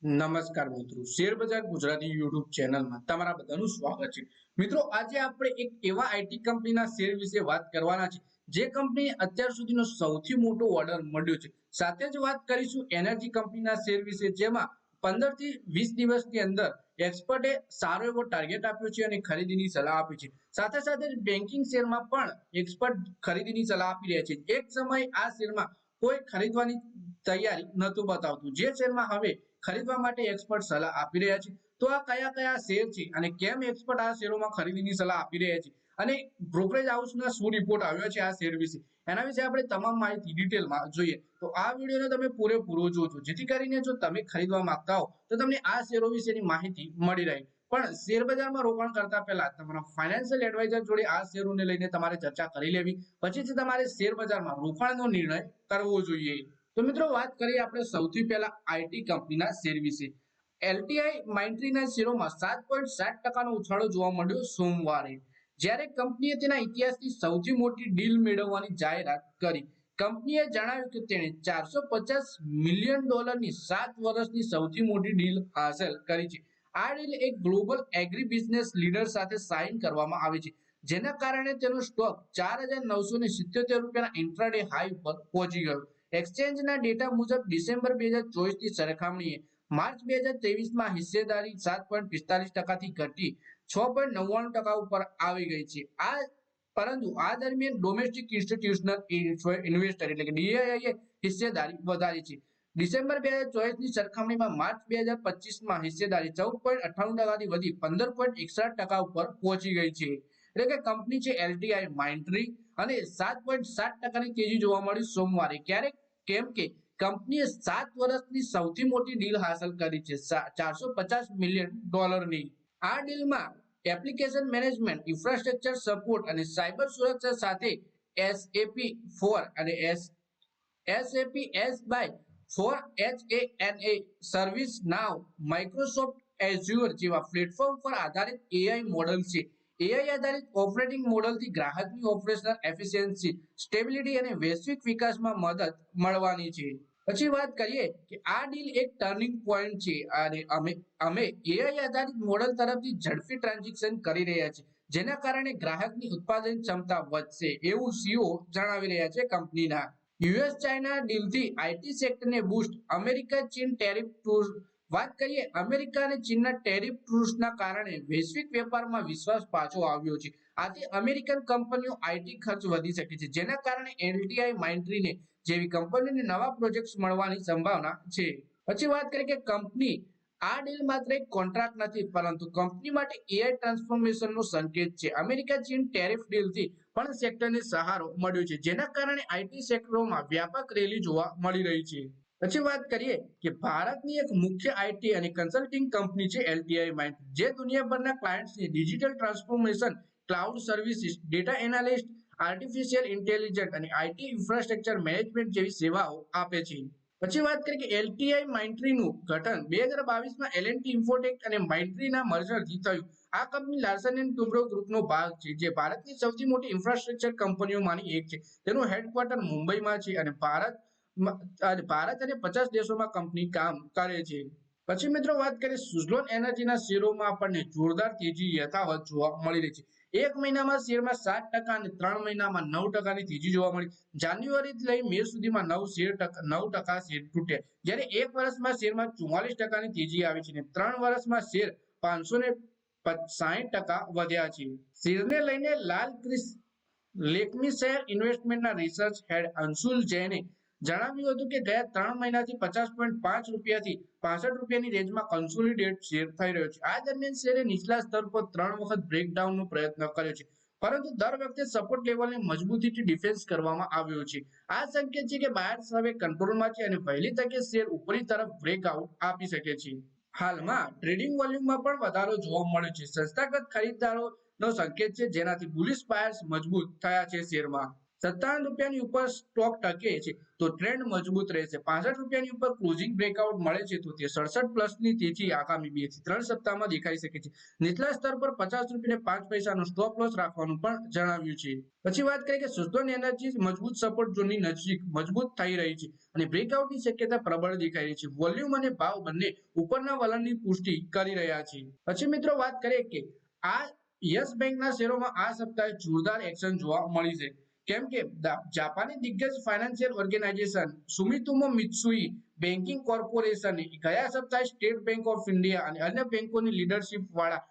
નમસ્કાર મિત્રો, શેર બજાર ગુજરાતી યુટ્યુબ ચેનલમાં તમારા બધાનું સ્વાગત છે। મિત્રો, આજે આપણે એક એવા આઈટી કંપનીના શેર વિશે વાત કરવાના છે જે કંપની અત્યાર સુધીનો સૌથી મોટો ઓર્ડર મળ્યો છે। સાથે જ વાત કરીશું એનર્જી કંપનીના શેર વિશે, જેમાં 15 થી 20 દિવસની અંદર એક્સપર્ટે સારો એવો ટાર્ગેટ આપ્યો છે અને ખરીદીની સલાહ આપી છે। સાથે સાથે બેન્કિંગ શેરમાં પણ એક્સપર્ટ ખરીદીની સલાહ આપી રહ્યા છે। એક સમય આ શેરમાં કોઈ ખરીદવાની તૈયારી નહોતું બતાવતું, જે શેરમાં હવે ખરીદવા માટે એક્સપર્ટ સલાહ આપી રહ્યા છે। તો આ કયા કયા શેર છે અને કેમ એક્સપર્ટ આ શેરોમાં ખરીદીની સલાહ આપી રહ્યા છે અને બ્રોકરેજ હાઉસના શું રિપોર્ટ આવ્યો છે આ શેર વિશે, એના વિશે આપણે તમામ માહિતી ડિટેલમાં જોઈએ। તો આ વિડીયોને તમે પૂરેપૂરો જોજો, જેથી કરીને જો તમે ખરીદવા માંગતા હો તો તમને આ શેરો વિશેની માહિતી મળી રહે। પણ શેર બજારમાં રોકાણ કરતા પહેલા તમારા ફાઇનાન્શિયલ એડવાઇઝર જોડે આ શેરોને લઈને તમારે ચર્ચા કરી લેવી, પછી જ તમારે શેર બજારમાં રોકાણનો નિર્ણય કરવો જોઈએ। તો મિત્રો, વાત કરીએ આપણે સૌથી પહેલા આઈટી કંપનીના શેર વિશે। એલટીઆઈ માઇન્ડટ્રીના શેરોમાં 7.7% ઉછાળો જોવા મળ્યો સોમવારે, જ્યારે કંપનીએ તેના ઇતિહાસની સૌથી મોટી ડીલ મેળવવાની જાહેરાત કરી। કંપનીએ જણાવ્યું કે તેણે $450 મિલિયન ની 7 વર્ષની સૌથી મોટી ડીલ હાંસલ કરી છે। આ ડીલ એક ગ્લોબલ એગ્રી બિઝનેસ લીડર સાથે સાઇન કરવામાં આવી છે, જેના કારણે તેનો સ્ટોક $4,977 ઇન્ટ્રાડે હાઈ પર પહોંચી ગયો। એક્સચેન્જના ડેટા મુજબ ડિસેમ્બર 2024 ની સરખામણીએ માર્ચ 2023માં હિસ્સેદારી 7.45% થી ઘટી 6.99% ઉપર આવી ગઈ છે। પરંતુ આ દરમિયાન ડોમેસ્ટિક ઇન્સ્ટિટ્યુશનલ ઇન્વેસ્ટર એટલે કે ડીઆઈએ હિસ્સેદારી વધારી છે। ડિસેમ્બર 2024 ની સરખામણીમાં માર્ચ 2025માં હિસ્સેદારી 14.98% થી વધી 15.61% ઉપર પહોંચી ગઈ છે। એટલે કે કંપની છે એલટીઆઈ માઇન્ડટ્રી અને 7.7% ની તેજી જોવા મળી સોમવારે। ક્યારેક કેમ કે કંપનીએ 7 વર્ષની સૌથી મોટી ડીલ હાંસલ કરી છે, $450 મિલિયન ની। આ ડીલમાં એપ્લિકેશન મેનેજમેન્ટ, ઇન્ફ્રાસ્ટ્રક્ચર સપોર્ટ અને સાયબર સુરક્ષા સાથે એસએપી 4 અને એસએપી S/4HANA, સર્વિસ નાવ, માઇક્રોસોફ્ટ એઝ્યુર જેવા પ્લેટફોર્મ પર આધારિત એઆઈ મોડલ છે। એઆઈ આધારિત ઓપરેટિંગ મોડલથી ગ્રાહકની ઓપરેશનલ એફિશિયન્સી, સ્ટેબિલિટી અને વૈશ્વિક વિકાસમાં મદદ મળવાની છે। પછી વાત કરીએ કે આ ડીલ એક ટર્નિંગ પોઈન્ટ છે અને અમે એઆઈ આધારિત મોડલ તરફથી ઝડપી ટ્રાન્ઝિશન કરી રહ્યા છીએ, જેના કારણે ગ્રાહકની ઉત્પાદન ક્ષમતા વધશે, એવું સીઓ જણાવી રહ્યા છે કંપનીના। યુએસ ચાઇના ડીલથી આઈટી સેક્ટરને બૂસ્ટ, અમેરિકા ચીન ટેરિફ ટૂલ્સ। વાત કરીએ અમેરિકા અને ચીનના ટેરિફ ટૂલ્સના કારણે વૈશ્વિક વેપારમાં વિશ્વાસ પાછો આવ્યો છે। આથી અમેરિકન કંપનીઓ આઈટી ખર્ચ વધી શકે છે, જેના કારણે એલટીઆઈ માઇન્ડટ્રીને જેવી કંપનીઓને નવા પ્રોજેક્ટ્સ મળવાની સંભાવના છે। પછી વાત કરીએ કે કંપની આ ડીલ માત્ર એક કોન્ટ્રાક્ટ નથી, પરંતુ કંપની માટે એઆઈ ટ્રાન્સફોર્મેશનનો સંકેત છે। અમેરિકા ચીન ટેરિફ ડીલથી પણ સેક્ટરને સહારો મળ્યો છે, જેના કારણે આઈટી સેક્ટરોમાં વ્યાપક રેલી જોવા મળી રહી છે। પછી વાત કરીએ કે ભારતની એક મુખ્ય આઈટી અને કન્સલ્ટિંગ કંપની છે એલટીઆઈ માઇન્ડટ્રી, જે દુનિયાભરના ક્લાયન્ટ્સને digital transformation, cloud services, data analyst, artificial intelligence અને આઈટી ઇન્ફ્રાસ્ટ્રક્ચર મેનેજમેન્ટ જેવી સેવાઓ આપે છે। પછી વાત કરીએ કે એલટીઆઈ માઇન્ડટ્રીનું ગઠન 2022માં એલએનટી ઇન્ફોટેક અને માઇન્ડટ્રીના મર્જરથી થયું। આ કંપની લાર્સન એન્ડ ટુબ્રો ગ્રુપનો ભાગ છે, જે ભારતની સૌથી મોટી ઇન્ફ્રાસ્ટ્રક્ચર કંપનીઓમાંની એક છે। તેનું હેડક્વાર્ટર મુંબઈમાં છે અને ભારત અને 50 દેશોમાં કંપની કામ કરે છે। પછી મિત્રો વાત કરીએ સુઝલોન એનર્જીના શેરોમાં આપણને જોરદાર તેજી યથાવત જોવા મળી રહી છે। એક મહિનામાં શેરમાં 7% અને 3 મહિનામાં 9%ની તેજી જોવા મળી। જાન્યુઆરીથી લઈ મે સુધીમાં 9% શેર તૂટ્યા, જ્યારે એક વર્ષમાં શેરમાં 44%ની તેજી આવી છે અને 3 વર્ષમાં શેર 560% વધ્યા છે। શેરને લઈને લેકમીશેર ઇન્વેસ્ટમેન્ટના રિસર્ચ હેડ અંશુલ જૈને જણાવ્યું હતું કે ગયા 3 મહિનાથી ₹50.5 થી ₹65ની રેન્જમાં કન્સોલિડેટ શેર થઈ રહ્યો છે। આ દરમિયાન શેરે નીચલા સ્તર પર 3 વખત બ્રેકડાઉનનો પ્રયત્ન કર્યો છે, પરંતુ દર વખતે સપોર્ટ લેવલને મજબૂતીથી ડિફેન્સ કરવામાં આવ્યો છે। આ સંકેત છે કે બાયર્સ હવે કંટ્રોલમાં છે અને વહેલી તકે શેર ઉપરની તરફ બ્રેકઆઉટ આપી શકે છે। હાલમાં ટ્રેડિંગ વોલ્યુમમાં પણ વધારો જોવા મળ્યો છે। સંસ્થાગત ખરીદદારોનો સંકેત છે, જેનાથી બુલિશ બાયર્સ મજબૂત થયા છે શેરમાં। ₹57 ઉપર સ્ટોક ટકે છે તો ટ્રેન્ડ મજબૂત રહેશે. ₹65 ઉપર ક્લોઝિંગ બ્રેકઆઉટ મળે છે તો તે 67 પ્લસની તેજી આગામી 2 થી 3 સપ્તાહમાં દેખાઈ શકે છે. નીચલા સ્તર પર ₹50.05 નો સ્ટોપ લોસ રાખવાનું પણ જણાવ્યું છે. પછી વાત કરીએ કે સુઝલોન એનર્જી મજબૂત સપોર્ટ ઝોનની નજીક મજબૂત થઈ રહી છે અને બ્રેકઆઉટની શક્યતા પ્રબળ દેખાઈ રહી છે. વોલ્યુમ અને ભાવ બંને ઉપરના વલણની પુષ્ટિ કરી રહ્યા છે. પછી મિત્રો વાત કરીએ કે આ યસ બેંકના શેરોમાં આ સપ્તાહે જોરદાર એક્શન જોવા મળી છે. કેમ કે જાપાની દિગ્ગજ ફાઇનાન્શિયલ ઓર્ગેનાઇઝેશન સુમિતોમો મિત્સુઈ બેન્કિંગ કોર્પોરેશને ગયા સપ્તાહે સ્ટેટ બેંક ઓફ ઇન્ડિયા અને અન્ય બેંકોની લીડરશિપ વાળા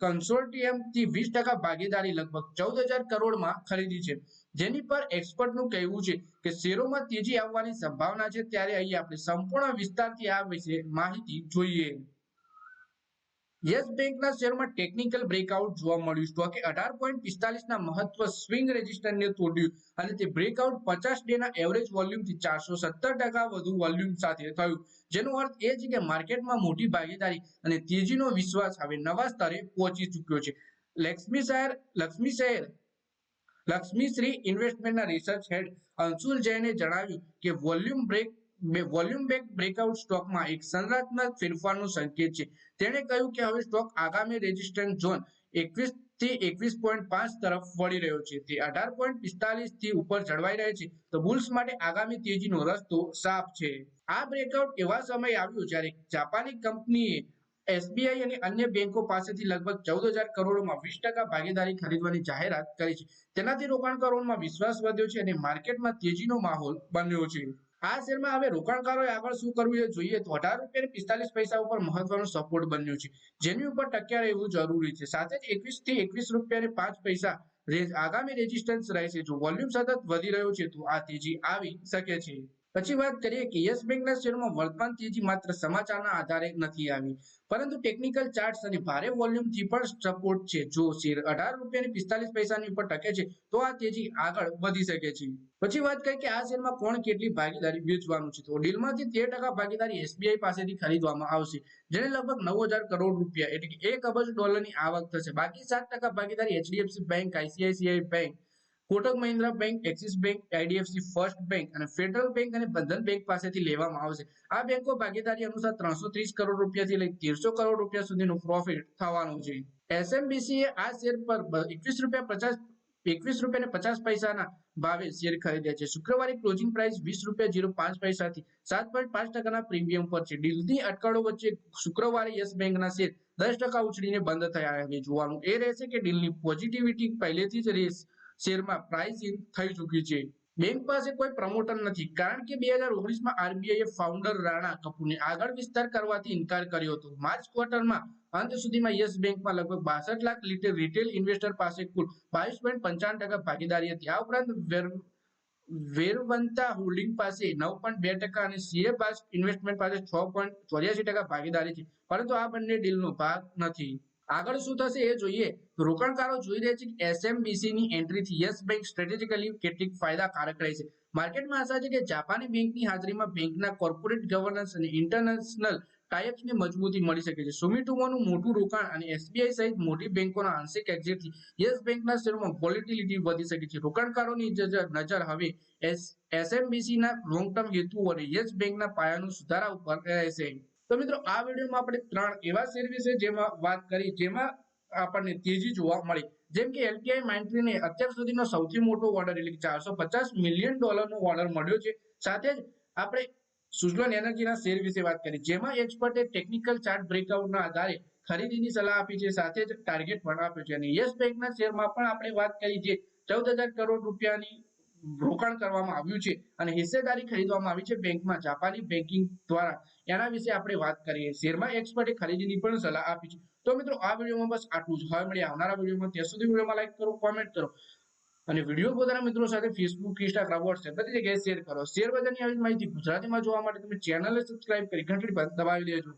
કન્સોર્ટિયમથી 20% ભાગીદારી લગભગ 14,000 કરોડમાં ખરીદી છે. જેની પર એક્સપર્ટનું કહેવું છે કે શેરોમાં તેજી આવવાની સંભાવના છે. ત્યારે અહીં આપણે સંપૂર્ણ વિસ્તારથી આ વિશે માહિતી જોઈએ. યસ બેંકના શેરમાં ટેકનિકલ બ્રેકઆઉટ જોવા મળ્યું. સ્ટોકે 18.45 ના મહત્વ સ્વિંગ રેઝિસ્ટન્સને તોડ્યું અને તે બ્રેકઆઉટ 50 ડેના એવરેજ વોલ્યુમથી 417% વધુ વોલ્યુમ સાથે થયું. જેનો અર્થ એ છે કે માર્કેટમાં મોટી ભાગીદારી અને તેજીનો વિશ્વાસ હવે નવા સ્તરે પહોંચી ચૂક્યો છે. લક્ષ્મીશ્રી ઇન્વેસ્ટમેન્ટના રિસર્ચ હેડ અંશુલ જૈને જણાવ્યું કે વોલ્યુમ બેક બ્રેકઆઉટ સ્ટોકમાં એક સંરચનાત્મક ફેરફારનો સંકેત છે. તેણે કહ્યું કે હવે સ્ટોક આગામી રેઝિસ્ટન્સ ઝોન 21 થી 21.5 તરફ વળી રહ્યો છે. તે 18.45 થી ઉપર જળવાઈ રહે છે તો બુલ્સ માટે આગામી તેજીનો રસ્તો સાફ છે. આ બ્રેકઆઉટ એવા સમયે આવ્યું જ્યારે જાપાની કંપનીએ એસબીઆઈ અને અન્ય બેંકો પાસેથી લગભગ 14,000 કરોડમાં 20% ભાગીદારી ખરીદવાની જાહેરાત કરી છે. તેનાથી રોકાણકારોમાં વિશ્વાસ વધ્યો છે અને માર્કેટમાં તેજીનો માહોલ બન્યો છે. આ શેરમાં હવે રોકાણકારોએ આગળ શું કરવું એ જોઈએ તો ₹18.45 ઉપર મહત્વનો સપોર્ટ બન્યો છે, જેની ઉપર ટક્યા રહેવું જરૂરી છે. સાથે જ ₹21 થી ₹21.05 આગામી રેઝિસ્ટન્સ રહેશે. જો વોલ્યુમ સતત વધી રહ્યો છે તો આ તેજી આવી શકે છે. પછી વાત કરીએ કે યસ બેંકના શેરમાં વર્તમાન તેજી માત્ર સમાચારના આધારે નથી આવી, પરંતુ ટેકનિકલ ચાર્ટ્સ અને ભારે વોલ્યુમથી પણ સપોર્ટ છે. જો શેર ₹18.45 ની ઉપર ટકે છે તો આ તેજી આગળ વધી શકે છે. પછી વાત કરીએ કે આ શેરમાં કોણ કેટલી ભાગીદારી વેચવાનું છે તો ડીલમાંથી 13% ભાગીદારી એસબીઆઈ પાસેથી ખરીદવામાં આવશે, જેને લગભગ ₹9,000 કરોડ એટલે કે $1 અબજ આવક થશે. બાકી 7% ભાગીદારી HDFC bank, ICICI bank, Kotak Mahindra bank, axis bank, IDFC first bank અને ફેડરલ બેંક અને બંધન બેંક પાસેથી લેવામાં આવશે. આ બેંકો ભાગીદારી અનુસાર ₹330 કરોડ થી લઈ ₹1,300 કરોડ સુધીનું પ્રોફિટ થવાનું છે. એસએમબીસીએ આ શેર પર ₹21.50 ના ભાવે શેર ખરીદ્યા છે. શુક્રવારે ક્લોઝિંગ પ્રાઇસ ₹20.05 થી 7.5% ના પ્રીમિયમ પર છે. ડીલની અટકળો વચ્ચે શુક્રવારે યસ બેંકના શેર 10% ઉછળીને બંધ થયા. હવે જોવાનું એ રહેશે કે ડીલની પોઝિટિવિટી પહેલેથી જ શેરમાં પ્રાઇસ ઇન થઈ ચૂકી છે. બેંક પાસે કોઈ પ્રમોટર નથી કારણ કે 2019માં આરબીઆઈએ ફાઉન્ડર રાણા કપૂરને આગળ વિસ્તાર કરવાથી ઇનકાર કર્યો હતો. માર્ચ ક્વાર્ટરમાં અંત સુધીમાં યસ બેંકમાં લગભગ 62 લાખ રિટેલ ઇન્વેસ્ટર પાસે કુલ 22.55% ભાગીદારી હતી. આ ઉપરાંત વેરવંતા હોલ્ડિંગ પાસે 9.2% અને સીએ બાસ્ક ઇન્વેસ્ટમેન્ટ પાસે 6.84% ભાગીદારી છે, પરંતુ આ બંને ડીલનો ભાગ નથી. આગળ શું થશે એ જોઈએ તો રોકાણકારો જોઈ રહ્યા છે કે એસએમબીસીની એન્ટ્રીથી યસ બેંક સ્ટ્રેટેજિકલી કેટલીક ફાયદાકારક રહેશે. માર્કેટમાં આશા છે કે જાપાની બેંકની હાજરીમાં બેંકના કોર્પોરેટ ગવર્નન્સ અને ઇન્ટરનેશનલ ટાઈપ્સને મજબૂતી મળી શકે છે. સુમિટોમોનું મોટું રોકાણ અને એસબીઆઈ સહિત મોટી બેંકોના આંશિક એક્ઝિટથી યસ બેંકના શેરમાં વોલેટિલિટી વધી શકે છે. રોકાણકારોની નજર હવે એસએમબીસીના લોંગ ટર્મ હેતુઓ અને યસ બેંકના પાયાનું સુધારા ઉપર રહેશે. તો મિત્રો આ વિડીયોમાં આપણે 3 એવા શેર વિશે જેમાં વાત કરી જેમાં આપણને તેજી જોવા મળી, જેમ કે એલટીઆઈ માઇન્ડટ્રીને અત્યાર સુધીનો સૌથી મોટો ઓર્ડર એટલે કે $450 મિલિયન નો ઓર્ડર મળ્યો છે. સાથે જ આપણે સુઝલોન એનર્જીના શેર વિશે વાત કરી જેમાં એક્સપર્ટે ટેકનિકલ ચાર્ટ બ્રેકઆઉટના આધારે ખરીદીની સલાહ આપી છે, સાથે જ ટાર્ગેટ પણ આપ્યો છે. અને યસ બેંકના શેરમાં પણ આપણે વાત કરી જે ₹14,000 કરોડ રોકાણ કરવામાં આવ્યું છે અને હિસ્સેદારી ખરીદવામાં આવી છે બેંકમાં જાપાની બેન્કિંગ દ્વારા. એના વિશે આપણે વાત કરીએ. શેરમાં એક્સપર્ટે ખરીદીની પણ સલાહ આપી છે. તો મિત્રો આ વિડીયોમાં બસ આટલું જ. હવે મળીએ આવનારા વિડીયોમાં. ત્યાં સુધી વિડીયોમાં લાઈક કરો, કોમેન્ટ કરો અને વિડીયો પોતાના મિત્રો સાથે ફેસબુક, ઇન્સ્ટાગ્રામ, વોટ્સએપ બધી જગ્યાએ શેર કરો. શેર બજારની આવી માહિતી ગુજરાતીમાં જોવા માટે તમે ચેનલને સબસ્ક્રાઇબ કરી ઘંટડી પર દબાવી દેજો.